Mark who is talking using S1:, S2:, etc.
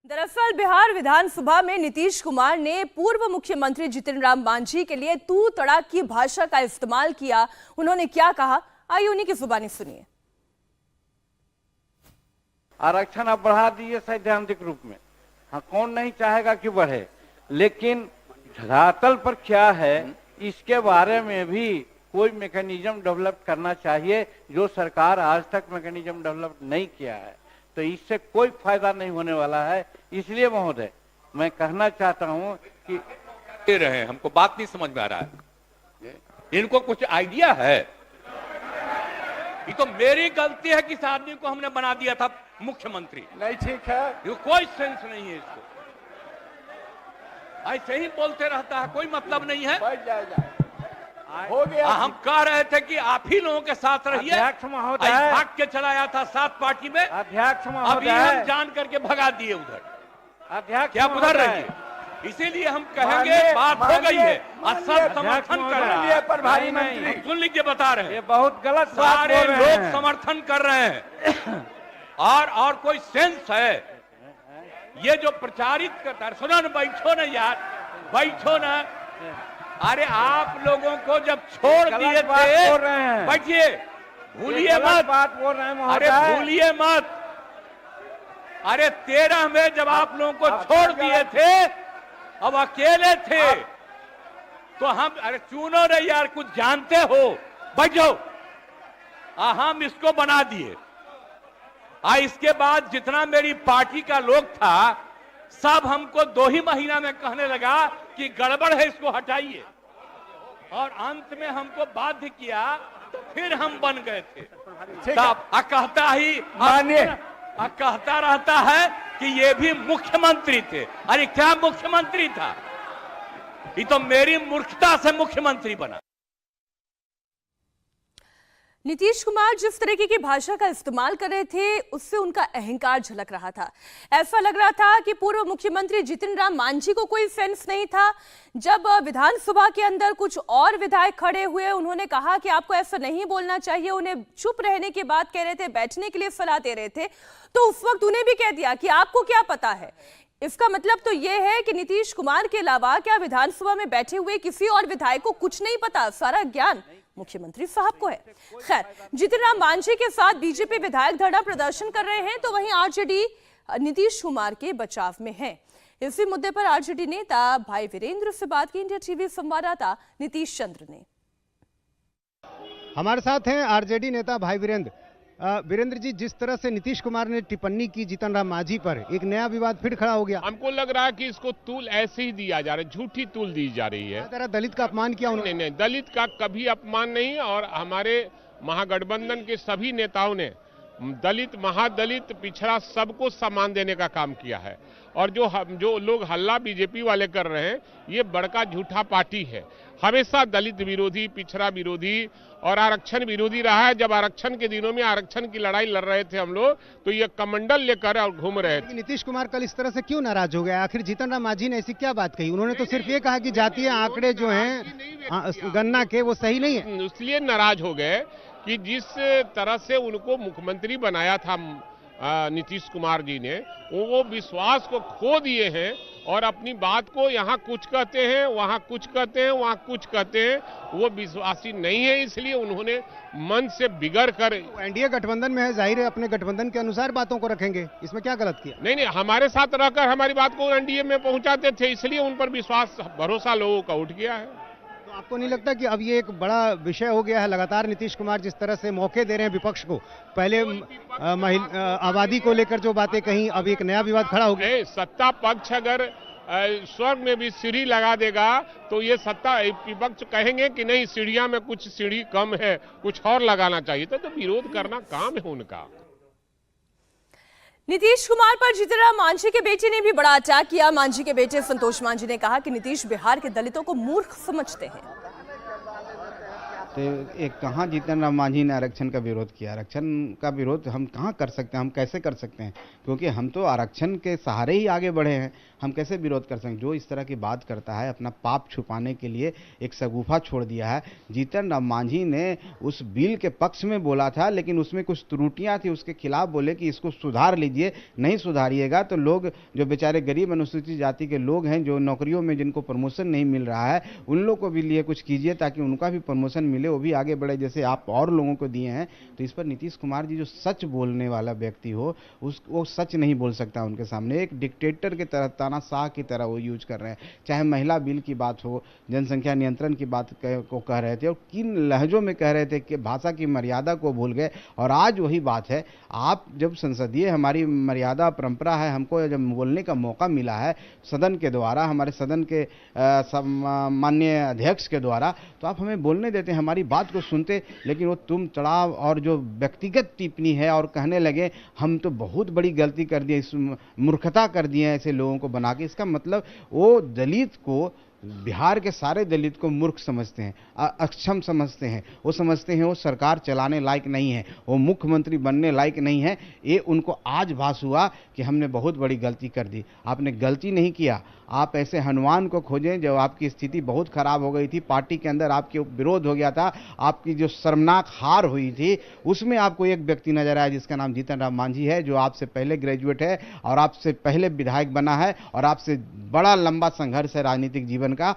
S1: दरअसल बिहार विधानसभा में नीतीश कुमार ने पूर्व मुख्यमंत्री जीतन राम मांझी के लिए तू तड़ाक की भाषा का इस्तेमाल किया। उन्होंने क्या कहा, आइए उन्हीं की जुबानी सुनिए।
S2: आरक्षण अब बढ़ा दिए सैद्धांतिक रूप में, हाँ कौन नहीं चाहेगा कि बढ़े, लेकिन धरातल पर क्या है इसके बारे में भी कोई मैकेनिज्म डेवलप करना चाहिए, जो सरकार आज तक मैकेनिज्म डेवलप नहीं किया है। तो इससे कोई फायदा नहीं होने वाला है। इसलिए महोदय मैं कहना चाहता हूं कि
S3: दे रहे हैं, हमको बात नहीं समझ में आ रहा है। इनको कुछ आइडिया है? ये तो मेरी गलती है कि इस आदमी को हमने बना दिया था मुख्यमंत्री।
S2: नहीं ठीक है,
S3: ये कोई सेंस नहीं है इसको, ऐसे ही बोलते रहता है, कोई मतलब नहीं है।
S2: हो गया।
S3: हम कह रहे थे कि आप ही लोगों के साथ रहिए।
S2: अध्यक्ष महोदय
S3: भाग के चलाया था सात पार्टी में।
S2: अध्यक्ष
S3: अभी
S2: महोदय
S3: हम जान करके भगा दिए उधर।
S2: अध्यक्ष
S3: क्या उधर रहिए, इसीलिए हम कहेंगे बात हो गई है और सब समर्थन कर रहे हैं।
S2: प्रभारी मंत्री
S3: सुन लीजिए, बता रहे हैं,
S2: ये बहुत गलत बात
S3: सारे
S2: बोल रहे
S3: लोग
S2: हैं।
S3: समर्थन कर रहे हैं। और कोई सेंस है ये जो प्रचारित करता है? सुनो ना, बैठो ना यार, बैठो ना। अरे आप लोगों को जब छोड़ दिए थे, बैठिए, भूलिए मत
S2: बात बोल रहे हैं
S3: अरे
S2: महोदय।
S3: भूलिए मत। अरे 13 में जब आप लोगों को छोड़ दिए थे, अब अकेले थे, तो हम अरे चुनो रे यार, कुछ जानते हो, बैठो। हम इसको बना दिए। इसके बाद जितना मेरी पार्टी का लोग था, सब हमको 2 ही महीना में कहने लगा कि गड़बड़ है, इसको हटाइए। और अंत में हमको बाध्य किया, तो फिर हम बन गए थे। कहता रहता है कि ये भी मुख्यमंत्री थे। अरे क्या मुख्यमंत्री था? ये तो मेरी मूर्खता से मुख्यमंत्री बना।
S1: नीतीश कुमार जिस तरीके की भाषा का इस्तेमाल कर रहे थे, उससे उनका अहंकार झलक रहा था। ऐसा लग रहा था कि पूर्व मुख्यमंत्री जीतन राम मांझी को कोई सेंस नहीं था। जब विधानसभा के अंदर कुछ और विधायक खड़े हुए, उन्होंने कहा कि आपको ऐसा नहीं बोलना चाहिए, उन्हें चुप रहने की बात कह रहे थे, बैठने के लिए सलाह दे रहे थे, तो उस वक्त उन्हें भी कह दिया कि आपको क्या पता है। इसका मतलब तो यह है कि नीतीश कुमार के अलावा क्या विधानसभा में बैठे हुए किसी और विधायक को कुछ नहीं पता? सारा ज्ञान मुख्यमंत्री साहब को है। खैर, जीतन राम मांझी के साथ बीजेपी विधायक धरना प्रदर्शन कर रहे हैं, तो वहीं आरजेडी नीतीश कुमार के बचाव में है। इसी मुद्दे पर आरजेडी नेता भाई वीरेंद्र से बात की इंडिया टीवी संवाददाता नीतीश चंद्र ने।
S4: हमारे साथ हैं आरजेडी नेता भाई वीरेंद्र। वीरेंद्र जी, जिस तरह से नीतीश कुमार ने टिप्पणी की जीतन राम मांझी पर, एक नया विवाद फिर खड़ा हो गया।
S5: हमको लग रहा है कि इसको तूल ऐसे ही दिया जा रहा है, झूठी तूल दी जा रही है।
S4: दलित का अपमान किया उन्होंने।
S5: नहीं, दलित का कभी अपमान नहीं। और हमारे महागठबंधन के सभी नेताओं ने दलित, महादलित, पिछड़ा सबको सम्मान देने का काम किया है। और जो लोग हल्ला बीजेपी वाले कर रहे हैं, ये बड़का झूठा पार्टी है। हमेशा दलित विरोधी, पिछड़ा विरोधी और आरक्षण विरोधी रहा है। जब आरक्षण के दिनों में आरक्षण की लड़ाई लड़ रहे थे हम लोग, तो ये कमंडल लेकर और घूम रहे थे।
S4: नीतीश कुमार कल इस तरह से क्यों नाराज हो गया? आखिर जीतन राम मांझी ने ऐसी क्या बात कही? उन्होंने तो सिर्फ ये कहा कि जातीय आंकड़े जो हैं गणना के, वो सही नहीं है।
S5: इसलिए नाराज हो गए कि जिस तरह से उनको मुख्यमंत्री बनाया था नीतीश कुमार जी ने, वो विश्वास को खो दिए हैं और अपनी बात को यहाँ कुछ कहते हैं, वहाँ कुछ कहते हैं, वहाँ कुछ कहते हैं। वो विश्वासी नहीं है, इसलिए उन्होंने मन से बिगड़ कर।
S4: एनडीए गठबंधन में है, जाहिर है अपने गठबंधन के अनुसार बातों को रखेंगे, इसमें क्या गलत किया?
S5: नहीं, हमारे साथ रहकर हमारी बात को एनडीए में पहुंचाते थे, इसलिए उन पर विश्वास, भरोसा लोगों का उठ गया है।
S4: तो आपको नहीं लगता कि अब ये एक बड़ा विषय हो गया है? लगातार नीतीश कुमार जिस तरह से मौके दे रहे हैं विपक्ष को, पहले आबादी को लेकर जो बातें कहीं, अब एक नया विवाद खड़ा हो गया।
S5: सत्ता पक्ष अगर स्वर्ग में भी सीढ़ी लगा देगा, तो ये सत्ता विपक्ष कहेंगे कि नहीं, सीढ़ियां में कुछ सीढ़ी कम है, कुछ और लगाना चाहिए। तो विरोध करना काम है उनका।
S1: नीतीश कुमार पर जीतन राम मांझी के बेटे ने भी बड़ा अटैक किया। मांझी के बेटे संतोष मांझी ने कहा कि नीतीश बिहार के दलितों को मूर्ख समझते हैं।
S6: तो एक कहाँ जीतन राम मांझी ने आरक्षण का विरोध किया? आरक्षण का विरोध हम कहाँ कर सकते हैं, हम कैसे कर सकते हैं? क्योंकि हम तो आरक्षण के सहारे ही आगे बढ़े हैं, हम कैसे विरोध कर सकते हैं? जो इस तरह की बात करता है अपना पाप छुपाने के लिए एक शगुफा छोड़ दिया है। जीतन राम मांझी ने उस बिल के पक्ष में बोला था, लेकिन उसमें कुछ त्रुटियां थी, उसके खिलाफ बोले कि इसको सुधार लीजिए, नहीं सुधारिएगा तो लोग जो बेचारे गरीब अनुसूचित जाति के लोग हैं, जो नौकरियों में जिनको प्रमोशन नहीं मिल रहा है, उन लोग को भी लिए कुछ कीजिए ताकि उनका भी प्रमोशन मिले, वो भी आगे बढ़े जैसे आप और लोगों को दिए हैं। तो इस पर नीतीश कुमार जी जो सच बोलने वाला व्यक्ति हो, वो सच नहीं बोल सकता उनके सामने। एक डिक्टेटर की तरह, तानाशाह की तरह वो यूज कर रहे हैं। चाहे महिला बिल की बात हो, जनसंख्या नियंत्रण की बात को कह रहे थे, और किन लहजों में कह रहे थे कि भाषा की मर्यादा को भूल गए। और आज वही बात है, आप जब संसदीय हमारी मर्यादा परंपरा है, हमको जब बोलने का मौका मिला है सदन के द्वारा, हमारे सदन के माननीय अध्यक्ष के द्वारा, तो आप हमें बोलने देते हैं, हमारी बात को सुनते, लेकिन वो तुम चढ़ाव और जो व्यक्तिगत टिप्पणी है और कहने लगे हम तो बहुत बड़ी गलती कर दी, मूर्खता कर दी है ऐसे लोगों को बना के। इसका मतलब वो दलित को, बिहार के सारे दलित को मूर्ख समझते हैं, अक्षम समझते हैं। वो समझते हैं वो सरकार चलाने लायक नहीं है, वो मुख्यमंत्री बनने लायक नहीं है। ये उनको आज भास हुआ कि हमने बहुत बड़ी गलती कर दी। आपने गलती नहीं किया, आप ऐसे हनुमान को खोजें जब आपकी स्थिति बहुत खराब हो गई थी, पार्टी के अंदर आपके विरोध हो गया था, आपकी जो शर्मनाक हार हुई थी, उसमें आपको एक व्यक्ति नजर आया जिसका नाम जीतन राम मांझी है, जो आपसे पहले ग्रेजुएट है और आपसे पहले विधायक बना है और आपसे बड़ा लंबा संघर्ष है राजनीतिक जीवन का।